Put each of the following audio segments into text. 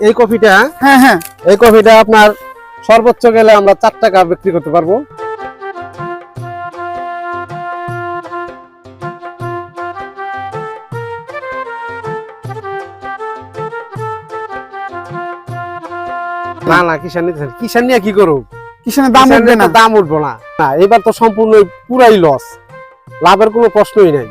এই কফিটা, হ্যাঁ হ্যাঁ, এই কফিটা আপনার সর্বোচ্চ গেলে আমরা 4 টাকা বিক্রি করতে পারবো। না না, কিষান নিতেছেন, কিষান নিয়ে কি করব? কিষানের দাম উঠবে না, দাম উঠবো না। না, এবার তো সম্পূর্ণ পুরাই লস, লাভের কোনো প্রশ্নই নাই।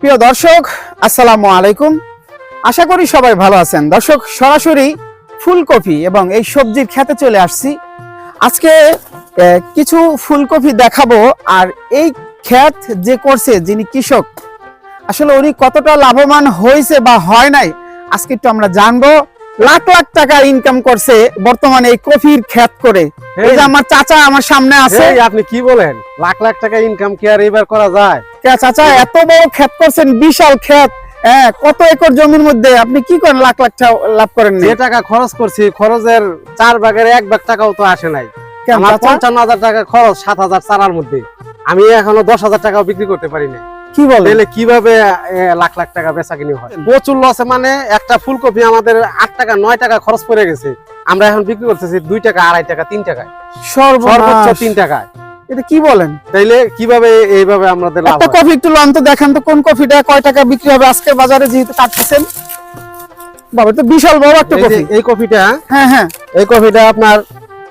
প্রিয় দর্শক আসসালামু আলাইকুম, আশা করি সবাই ভালো আছেন। দর্শক, সরাসরি ফুলকপি এবং এই সবজির খেতে চলে আসছি। আজকে কিছু ফুলকপি দেখাবো, আর এই ক্ষেত যে করছে যিনি কৃষক, আসলে উনি কতটা লাভবান হয়েছে বা হয় নাই আজকে একটু আমরা জানবো। লাখ লাখ টাকা ইনকাম করছে বর্তমানে এই কফির ক্ষেত করে। এই যে আমার চাচা আমার সামনে আছে। আপনি কি বলেন, লাখ লাখ টাকা ইনকাম কি আর এবার করা যায়? চাচা এত বড় ক্ষেত করছেন, বিশাল ক্ষেত, হ্যাঁ, কত একর জমির মধ্যে আপনি কি করেন লাখ লাখ টাকা লাভ করেন? যে টাকা খরচ করছি, খরচের 4 ভাগের 1 ভাগ টাকাও তো আসে নাই। আমার 55,000 টাকা খরচ 7,000 চারার মধ্যে, আমি এখনো 10,000 টাকাও বিক্রি করতে পারি না। কি বলেন? তাহলে কিভাবে লাখ লাখ টাকা বেচা কিনি হয়? প্রচুর লসে, মানে একটা ফুলকপি আমাদের 8 টাকা 9 টাকা খরচ পড়ে গেছে, আমরা এখন বিক্রি করতেছি 2 টাকা 2.5 টাকা 3 টাকায়, সর্বোচ্চ 3 টাকায়। এটা কি বলেন? তাইলে কিভাবে এইভাবে আমাদের লাভ একটা হয়? কফি একটু লন তো, দেখেন তো কোন কফিটা কয় টাকা বিক্রি হবে আজকের বাজারে, যেহেতু কাটতেছেন। বাবা, তো বিশাল বড় একটা এই যে কফি। এই কফিটা, হ্যাঁ হ্যাঁ, এই কফিটা আপনার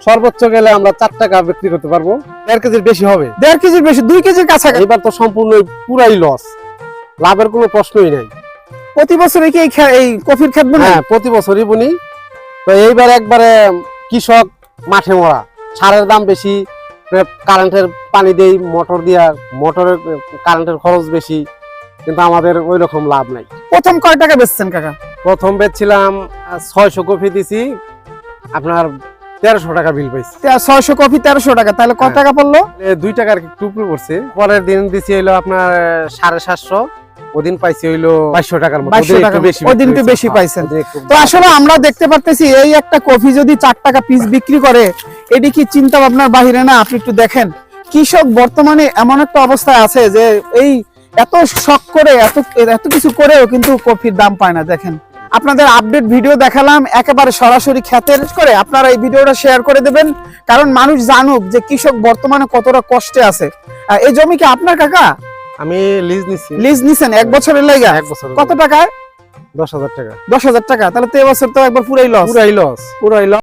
সর্বোচ্চ গেলে আমরা 4 টাকা বিক্রি করতে পারবো। 1.5 কেজির বেশি হবে, 1.5 কেজির বেশি, 2 কেজির কাছাকাছি। এবার তো সম্পূর্ণ পুরাই লস, লাভের কোনো প্রশ্নই নাই। প্রতি বছর কি এই কফির ক্ষেত বুনে? হ্যাঁ, প্রতি বছরই বুনি। তো এইবার একবারে কৃষক মাঠে মরা, সারের দাম বেশি, কারেন্টের পানি দেই মোটর দিয়া, মোটরের কারেন্টের খরচ বেশি, কিন্তু আমাদের ওই রকম লাভ নাই। প্রথম কয় টাকা বেচছেন কাকা? প্রথম বেচছিলাম 600 কফি দিছি, আপনার 1300 টাকা বিল পাইছি। 600 কফি 1300 টাকা, তাহলে কত টাকা পড়লো? 2 টাকার একটু উপরে পড়ছে। পরের দিন দিছি হইলো আপনার 750, ওদিন পাইছি হইলো 2200 টাকার মতো। 2200 টাকা, ওদিন একটু বেশি পাইছেন। তো আসলে আমরা দেখতে পারতেছি এই একটা কফি যদি 4 টাকা পিস বিক্রি করে, এটি কি চিন্তা ভাবনার বাহিরে না? আপনি একটু দেখেন, কৃষক বর্তমানে এমন একটা অবস্থায় আছে যে এই এত শখ করে এত কিছু করেও কিন্তু কফির দাম পায় না। দেখেন, আপনাদের আপডেট ভিডিও দেখালাম একেবারে সরাসরি ক্ষেতের করে, আপনারা এই ভিডিওটা শেয়ার করে দেবেন, কারণ মানুষ জানুক যে কৃষক বর্তমানে কতটা কষ্টে আছে। এই জমি কি আপনার কাকা? আমি লিজ নিছি। লিজ নিছেন 1 বছরের লাগা? 1 বছর। কত টাকায়? 10,000 টাকা। 10,000 টাকা, তাহলে তো এবছর তো একবার পুরাই লস। পুরাই লস।